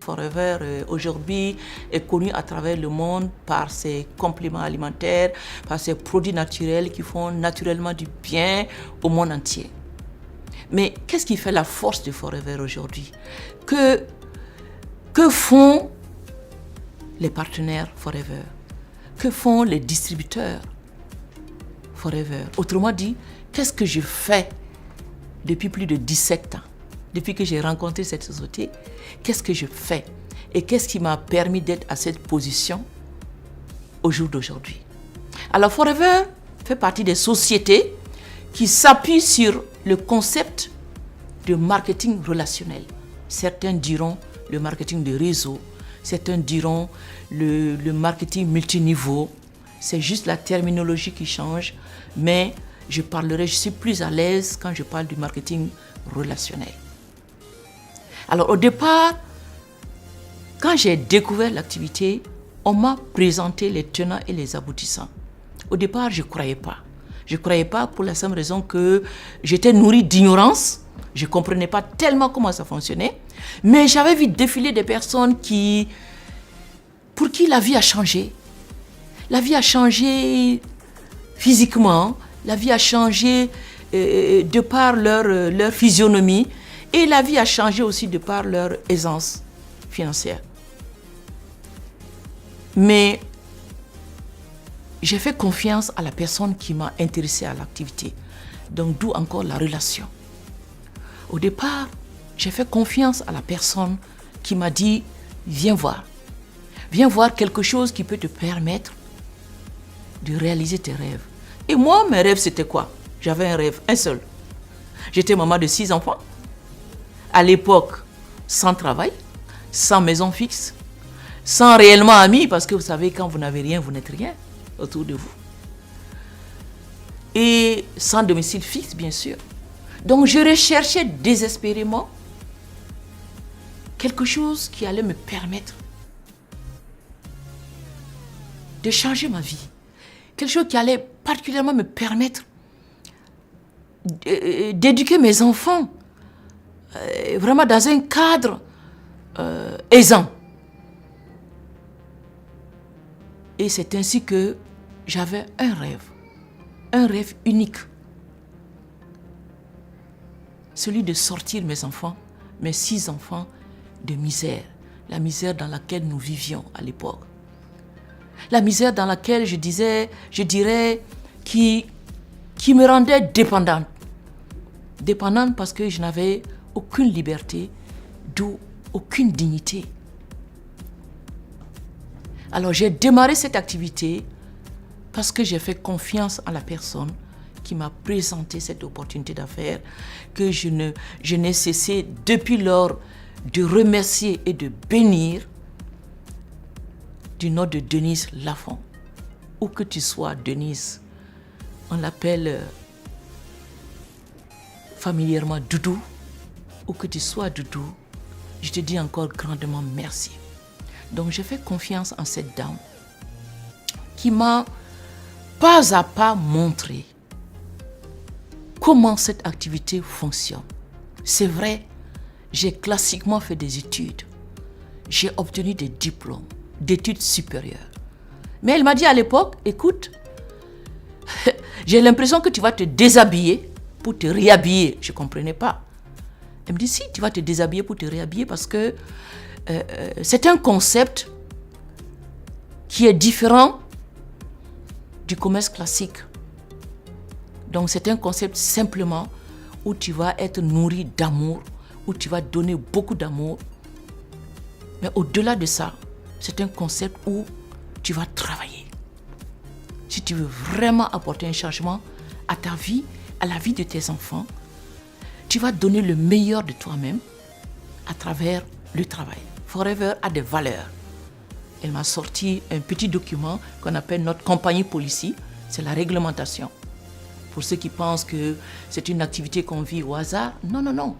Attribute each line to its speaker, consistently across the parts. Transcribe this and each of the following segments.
Speaker 1: Forever, aujourd'hui, est connu à travers le monde par ses compléments alimentaires, par ses produits naturels qui font naturellement du bien au monde entier. Mais qu'est-ce qui fait la force de Forever aujourd'hui? Que font les partenaires Forever? Que font les distributeurs Forever? Autrement dit, qu'est-ce que je fais depuis plus de 17 ans? Depuis que j'ai rencontré cette société, qu'est-ce que je fais? Et qu'est-ce qui m'a permis d'être à cette position au jour d'aujourd'hui? Alors Forever fait partie des sociétés qui s'appuient sur le concept de marketing relationnel. Certains diront le marketing de réseau, certains diront le marketing multiniveau. C'est juste la terminologie qui change, mais je suis plus à l'aise quand je parle du marketing relationnel. Alors au départ, quand j'ai découvert l'activité, on m'a présenté les tenants et les aboutissants. Au départ, je ne croyais pas. Je ne croyais pas pour la simple raison que j'étais nourrie d'ignorance. Je ne comprenais pas tellement comment ça fonctionnait. Mais j'avais vu défiler des personnes pour qui la vie a changé. La vie a changé physiquement. La vie a changé de par leur physionomie. Et la vie a changé aussi de par leur aisance financière. Mais j'ai fait confiance à la personne qui m'a intéressé à l'activité. Donc d'où encore la relation. Au départ, j'ai fait confiance à la personne qui m'a dit « Viens voir. Viens voir quelque chose qui peut te permettre de réaliser tes rêves. » Et moi, mes rêves, c'était quoi? J'avais un rêve, un seul. J'étais maman de 6 enfants. À l'époque, sans travail, sans maison fixe, sans réellement amis, parce que vous savez, quand vous n'avez rien, vous n'êtes rien autour de vous. Et sans domicile fixe, bien sûr. Donc, je recherchais désespérément quelque chose qui allait me permettre de changer ma vie. Quelque chose qui allait particulièrement me permettre d'éduquer mes enfants vraiment dans un cadre aisant. Et c'est ainsi que j'avais un rêve unique. Celui de sortir mes enfants, mes 6 enfants, de misère. La misère dans laquelle nous vivions à l'époque. La misère dans laquelle je dirais, qui me rendait dépendante. Dépendante parce que je n'avais aucune liberté, d'où aucune dignité. Alors j'ai démarré cette activité parce que j'ai fait confiance à la personne qui m'a présenté cette opportunité d'affaires que je n'ai cessé depuis lors de remercier et de bénir du nom de Denise Lafont. Où que tu sois, Denise, on l'appelle familièrement Doudou. Où que tu sois, Doudou, je te dis encore grandement merci. Donc j'ai fait confiance en cette dame qui m'a pas à pas montré comment cette activité fonctionne. C'est vrai, j'ai classiquement fait des études. J'ai obtenu des diplômes d'études supérieures. Mais elle m'a dit à l'époque, écoute, j'ai l'impression que tu vas te déshabiller pour te réhabiller. Je ne comprenais pas. Elle me dit, si, tu vas te déshabiller pour te réhabiller parce que c'est un concept qui est différent du commerce classique. Donc c'est un concept simplement où tu vas être nourri d'amour, où tu vas donner beaucoup d'amour. Mais au-delà de ça, c'est un concept où tu vas travailler. Si tu veux vraiment apporter un changement à ta vie, à la vie de tes enfants, tu vas donner le meilleur de toi-même à travers le travail. Forever a des valeurs. Elle m'a sorti un petit document qu'on appelle notre compagnie policy. C'est la réglementation. Pour ceux qui pensent que c'est une activité qu'on vit au hasard, non, non, non.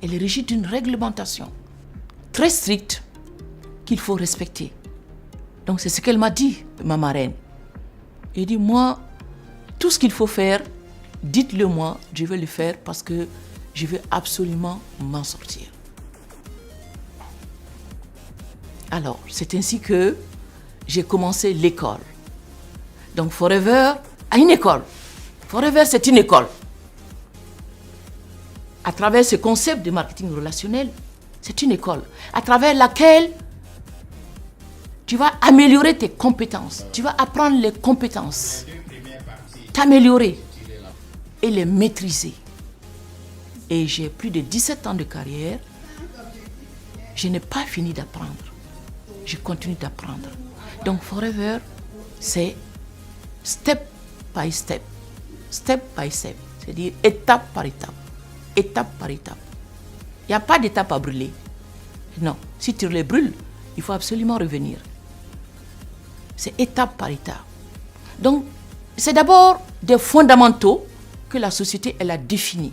Speaker 1: Elle est régie d'une réglementation très stricte qu'il faut respecter. Donc c'est ce qu'elle m'a dit, ma marraine. Elle dit, moi, tout ce qu'il faut faire, dites-le moi, je vais le faire parce que je veux absolument m'en sortir. Alors, c'est ainsi que j'ai commencé l'école. Donc, Forever a une école. Forever, c'est une école. À travers ce concept de marketing relationnel, c'est une école à travers laquelle tu vas améliorer tes compétences. Tu vas apprendre les compétences, t'améliorer et les maîtriser. Et j'ai plus de 17 ans de carrière. Je n'ai pas fini d'apprendre. Je continue d'apprendre. Donc Forever, c'est step by step. Step by step. C'est-à-dire étape par étape. Étape par étape. Il n'y a pas d'étape à brûler. Non. Si tu les brûles, il faut absolument revenir. C'est étape par étape. Donc, c'est d'abord des fondamentaux que la société, elle a définis.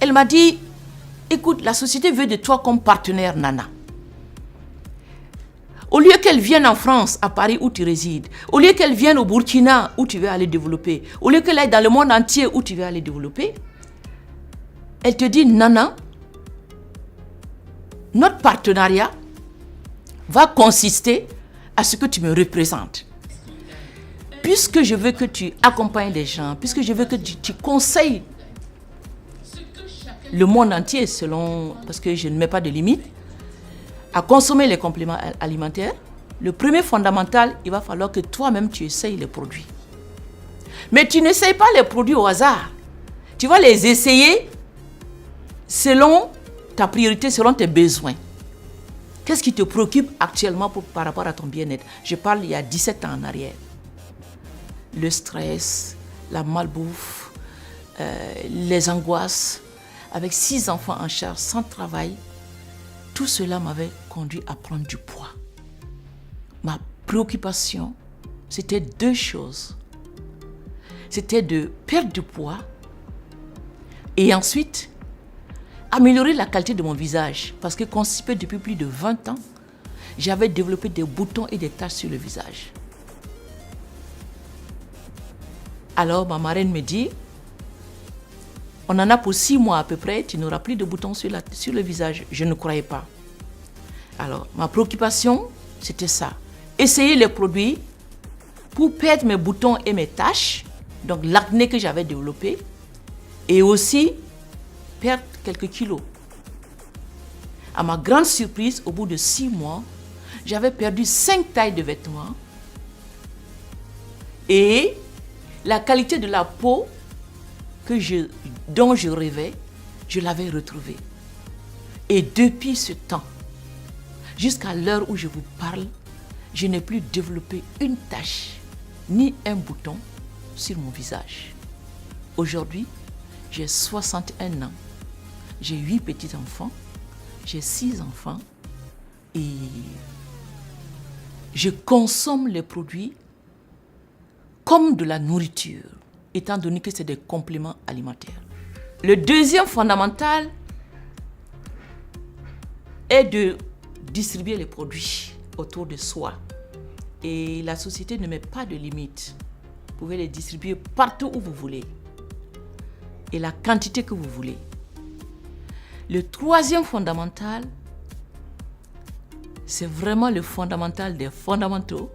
Speaker 1: Elle m'a dit, écoute, la société veut de toi comme partenaire, Nana. Au lieu qu'elle vienne en France, à Paris où tu résides, au lieu qu'elle vienne au Burkina où tu veux aller développer, au lieu qu'elle aille dans le monde entier où tu veux aller développer, elle te dit, Nana, notre partenariat va consister à ce que tu me représentes. Puisque je veux que tu accompagnes les gens, puisque je veux que tu conseilles le monde entier selon, parce que je ne mets pas de limite, à consommer les compléments alimentaires, le premier fondamental, il va falloir que toi-même tu essayes les produits. Mais tu n'essayes pas les produits au hasard. Tu vas les essayer selon ta priorité, selon tes besoins. Qu'est-ce qui te préoccupe actuellement par rapport à ton bien-être? Je parle il y a 17 ans en arrière. Le stress, la malbouffe, les angoisses, avec 6 enfants en charge, sans travail, tout cela m'avait conduit à prendre du poids. Ma préoccupation, c'était 2 choses. C'était de perdre du poids et ensuite améliorer la qualité de mon visage. Parce que constipé depuis plus de 20 ans, j'avais développé des boutons et des taches sur le visage. Alors ma marraine me dit, on en a pour 6 mois à peu près, tu n'auras plus de boutons sur le visage. Je ne croyais pas. Alors ma préoccupation, c'était ça. Essayer les produits pour perdre mes boutons et mes taches, donc l'acné que j'avais développé, et aussi perdre quelques kilos. À ma grande surprise, au bout de 6 mois, j'avais perdu 5 tailles de vêtements et la qualité de la peau dont je rêvais, je l'avais retrouvée. Et depuis ce temps, jusqu'à l'heure où je vous parle, je n'ai plus développé une tache ni un bouton sur mon visage. Aujourd'hui, j'ai 61 ans. J'ai 8 petits-enfants, j'ai 6 enfants et je consomme les produits comme de la nourriture, étant donné que c'est des compléments alimentaires. Le deuxième fondamental est de distribuer les produits autour de soi. Et la société ne met pas de limite. Vous pouvez les distribuer partout où vous voulez et la quantité que vous voulez. Le troisième fondamental, c'est vraiment le fondamental des fondamentaux.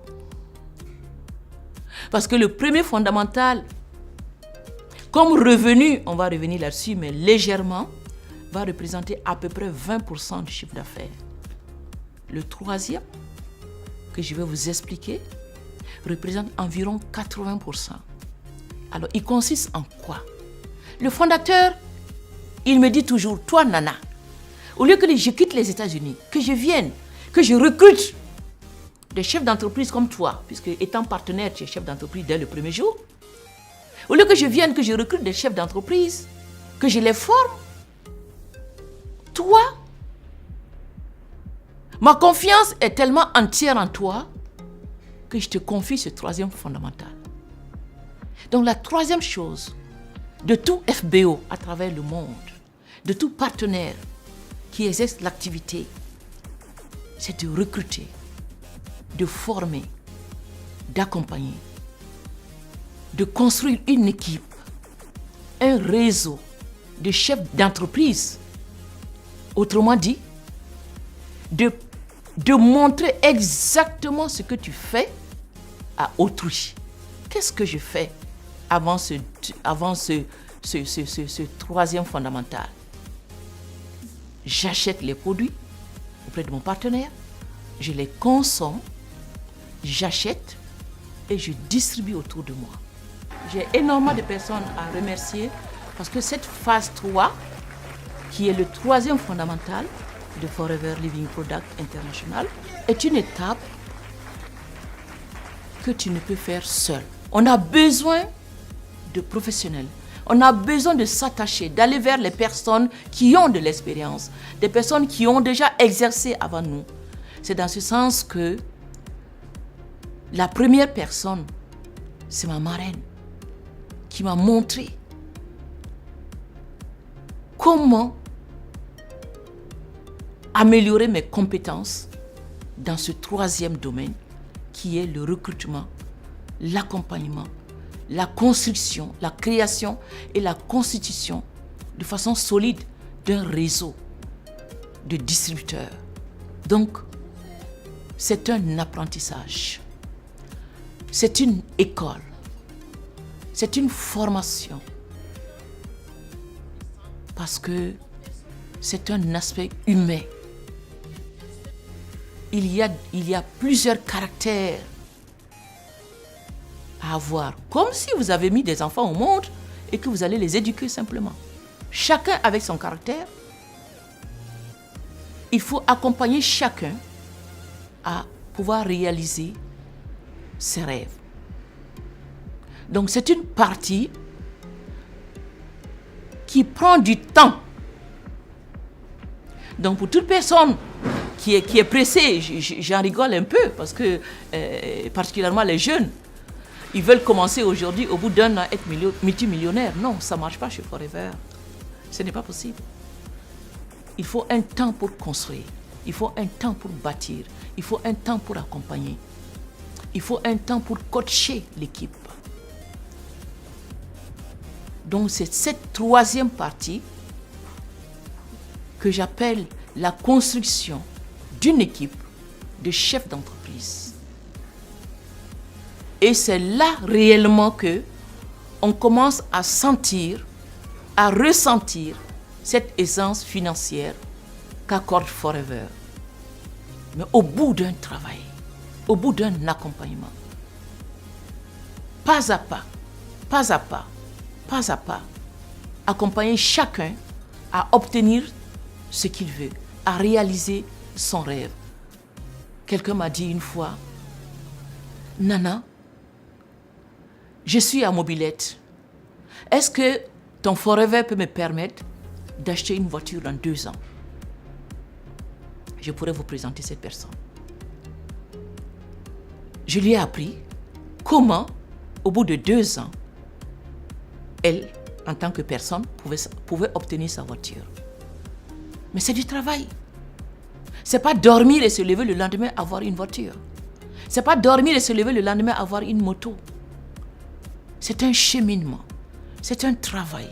Speaker 1: Parce que le premier fondamental, comme revenu, on va revenir là-dessus, mais légèrement, va représenter à peu près 20% du chiffre d'affaires. Le troisième, que je vais vous expliquer, représente environ 80%. Alors, il consiste en quoi? Le fondateur, il me dit toujours, toi Nana, au lieu que je quitte les États-Unis, que je vienne, que je recrute des chefs d'entreprise comme toi, puisque étant partenaire, tu es chef d'entreprise dès le premier jour, au lieu que je vienne, que je recrute des chefs d'entreprise, que je les forme, toi, ma confiance est tellement entière en toi que je te confie ce troisième fondamental. Donc la troisième chose de tout FBO à travers le monde, de tout partenaire qui exerce l'activité, c'est de recruter, de former, d'accompagner, de construire une équipe, un réseau de chefs d'entreprise. Autrement dit, de de montrer exactement ce que tu fais à autrui. Qu'est-ce que je fais avant ce troisième fondamental? J'achète les produits auprès de mon partenaire, je les consomme, j'achète et je distribue autour de moi. J'ai énormément de personnes à remercier parce que cette phase 3, qui est le troisième fondamental de Forever Living Product International, est une étape que tu ne peux faire seul. On a besoin de professionnels. On a besoin de s'attacher, d'aller vers les personnes qui ont de l'expérience, des personnes qui ont déjà exercé avant nous. C'est dans ce sens que la première personne, c'est ma marraine, qui m'a montré comment améliorer mes compétences dans ce troisième domaine qui est le recrutement, l'accompagnement, la construction, la création et la constitution de façon solide d'un réseau de distributeurs. Donc, c'est un apprentissage, c'est une école, c'est une formation, parce que c'est un aspect humain. Il y a plusieurs caractères à avoir, comme si vous avez mis des enfants au monde et que vous allez les éduquer simplement. Chacun avec son caractère. Il faut accompagner chacun à pouvoir réaliser ses rêves. Donc c'est une partie qui prend du temps. Donc pour toute personne qui est pressée, j'en rigole un peu parce que particulièrement les jeunes, ils veulent commencer aujourd'hui, au bout d'un an, être multimillionnaires. Non, ça ne marche pas chez Forever. Ce n'est pas possible. Il faut un temps pour construire. Il faut un temps pour bâtir. Il faut un temps pour accompagner. Il faut un temps pour coacher l'équipe. Donc c'est cette troisième partie que j'appelle la construction d'une équipe de chefs d'entreprise. Et c'est là réellement que on commence à sentir, à ressentir cette essence financière qu'accorde Forever. Mais au bout d'un travail, au bout d'un accompagnement, pas à pas, pas à pas, pas à pas, accompagner chacun à obtenir ce qu'il veut, à réaliser son rêve. Quelqu'un m'a dit une fois, Nana, je suis à Mobilette. Est-ce que ton Forever peut me permettre d'acheter une voiture dans 2 ans? Je pourrais vous présenter cette personne. Je lui ai appris comment, au bout de 2 ans, elle, en tant que personne, pouvait obtenir sa voiture. Mais c'est du travail. C'est pas dormir et se lever le lendemain avoir une voiture. C'est pas dormir et se lever le lendemain avoir une moto. C'est un cheminement. C'est un travail.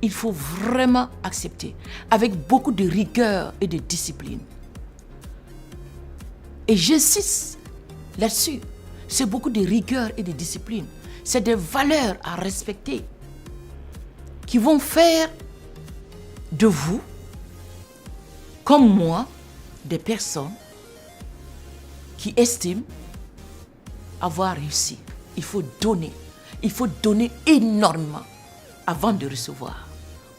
Speaker 1: Il faut vraiment accepter, avec beaucoup de rigueur et de discipline. Et j'insiste là-dessus. C'est beaucoup de rigueur et de discipline. C'est des valeurs à respecter qui vont faire de vous, comme moi, des personnes qui estiment avoir réussi. Il faut donner. Il faut donner énormément avant de recevoir.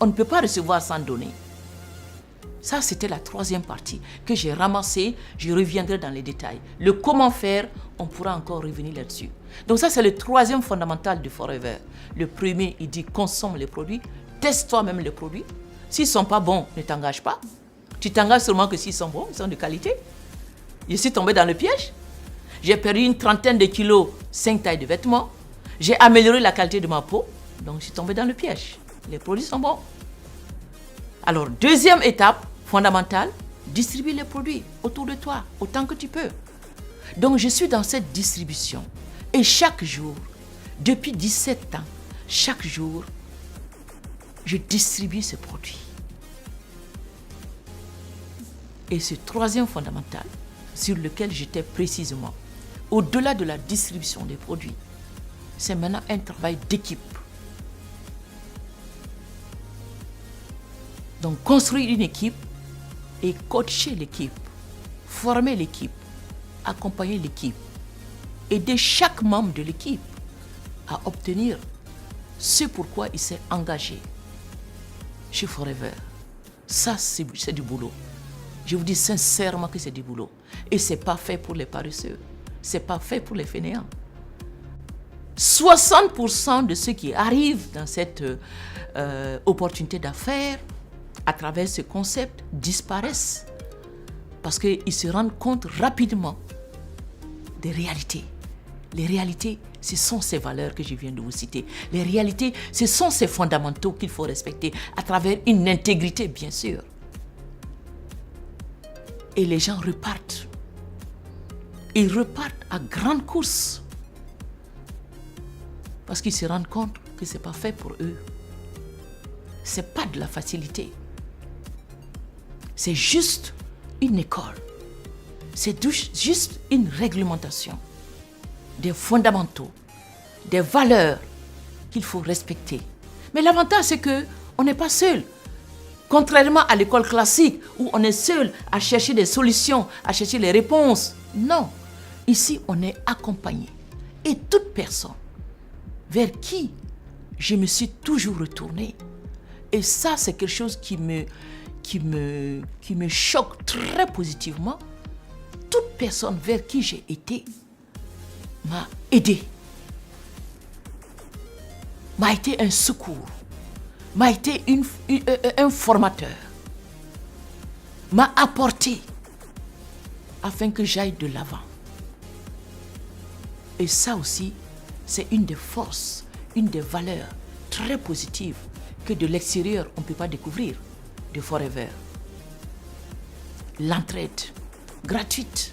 Speaker 1: On ne peut pas recevoir sans donner. Ça, c'était la troisième partie que j'ai ramassée. Je reviendrai dans les détails. Le comment faire, on pourra encore revenir là-dessus. Donc ça, c'est le troisième fondamental de Forever. Le premier, il dit consomme les produits, teste toi-même les produits. S'ils ne sont pas bons, ne t'engage pas. Tu t'engages seulement que s'ils sont bons, ils sont de qualité. Je suis tombée dans le piège. J'ai perdu une 30aine de kilos, 5 tailles de vêtements. J'ai amélioré la qualité de ma peau. Donc, je suis tombée dans le piège. Les produits sont bons. Alors, deuxième étape fondamentale, distribue les produits autour de toi, autant que tu peux. Donc, je suis dans cette distribution. Et chaque jour, depuis 17 ans, chaque jour, je distribue ces produits. Et ce troisième fondamental, sur lequel j'étais précisément, au-delà de la distribution des produits, c'est maintenant un travail d'équipe. Donc construire une équipe et coacher l'équipe, former l'équipe, accompagner l'équipe, aider chaque membre de l'équipe à obtenir ce pourquoi il s'est engagé chez Forever. Ça, c'est du boulot. Je vous dis sincèrement que c'est du boulot. Et ce n'est pas fait pour les paresseux. Ce n'est pas fait pour les fainéants. 60% de ceux qui arrivent dans cette opportunité d'affaires, à travers ce concept, disparaissent. Parce qu'ils se rendent compte rapidement des réalités. Les réalités, ce sont ces valeurs que je viens de vous citer. Les réalités, ce sont ces fondamentaux qu'il faut respecter à travers une intégrité, bien sûr. Et les gens repartent. Ils repartent à grande course. Parce qu'ils se rendent compte que ce n'est pas fait pour eux. Ce n'est pas de la facilité. C'est juste une école. C'est juste une réglementation. Des fondamentaux, des valeurs qu'il faut respecter. Mais l'avantage, c'est qu'on n'est pas seul. Contrairement à l'école classique, où on est seul à chercher des solutions, à chercher les réponses. Non, ici, on est accompagné. Et toute personne vers qui je me suis toujours retournée, et ça, c'est quelque chose qui me choque très positivement, toute personne vers qui j'ai été m'a aidé, m'a été un secours, m'a été un formateur, m'a apporté afin que j'aille de l'avant. Et ça aussi, c'est une des forces, une des valeurs très positives que de l'extérieur, on ne peut pas découvrir de Forever. L'entraide gratuite,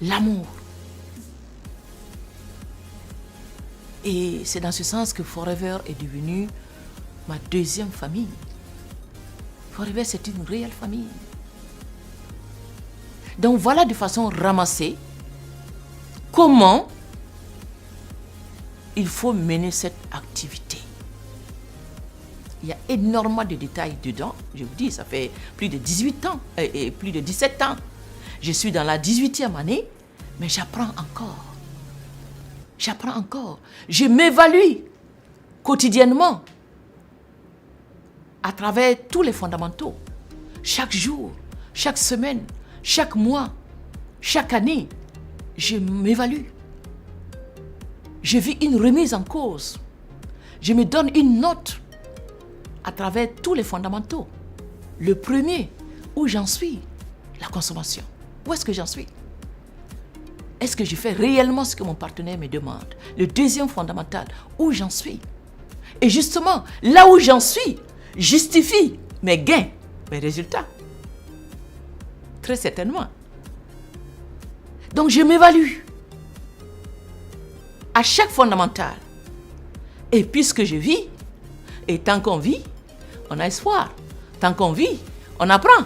Speaker 1: l'amour. Et c'est dans ce sens que Forever est devenu ma deuxième famille. Forever, c'est une réelle famille. Donc voilà de façon ramassée comment il faut mener cette activité. Il y a énormément de détails dedans. Je vous dis, ça fait plus de 18 ans et plus de 17 ans. Je suis dans la 18e année, mais j'apprends encore. J'apprends encore. Je m'évalue quotidiennement à travers tous les fondamentaux. Chaque jour, chaque semaine, chaque mois, chaque année, je m'évalue. Je vis une remise en cause. Je me donne une note à travers tous les fondamentaux. Le premier, où j'en suis, la consommation. Où est-ce que j'en suis? Est-ce que je fais réellement ce que mon partenaire me demande? Le deuxième fondamental, où j'en suis? Et justement, là où j'en suis, justifie mes gains, mes résultats. Très certainement. Donc je m'évalue à chaque fondamental. Et puisque je vis, et tant qu'on vit, on a espoir. Tant qu'on vit, on apprend.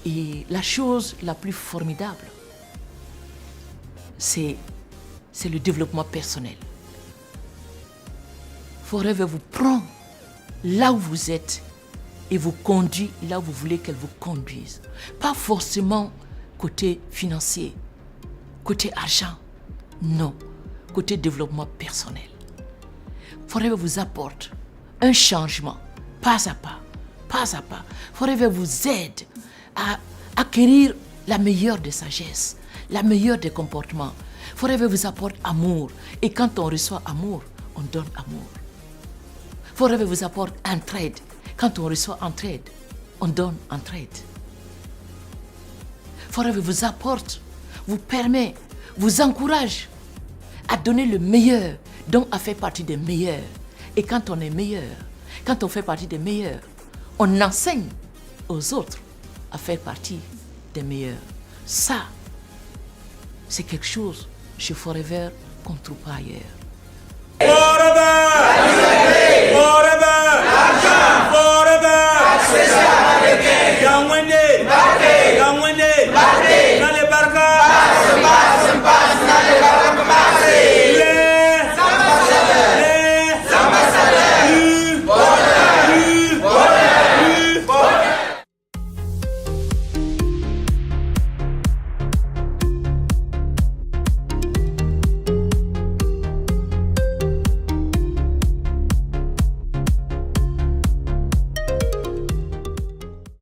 Speaker 1: Et la chose la plus formidable, c'est le développement personnel. Forever vous prend là où vous êtes et vous conduit là où vous voulez qu'elle vous conduise. Pas forcément côté financier, côté argent, non, côté développement personnel. Forever vous apporte un changement, pas à pas, pas à pas. Forever vous aide à acquérir la meilleure des sagesses, la meilleure des comportements. Forever vous apporte amour. Et quand on reçoit amour, on donne amour. Forever vous apporte entraide. Quand on reçoit entraide, on donne entraide. Forever vous apporte, vous permet, vous encourage à donner le meilleur, donc à faire partie des meilleurs. Et quand on est meilleur, quand on fait partie des meilleurs, on enseigne aux autres à faire partie des meilleurs. Ça, c'est quelque chose chez Forever qu'on ne trouve pas ailleurs. Forever!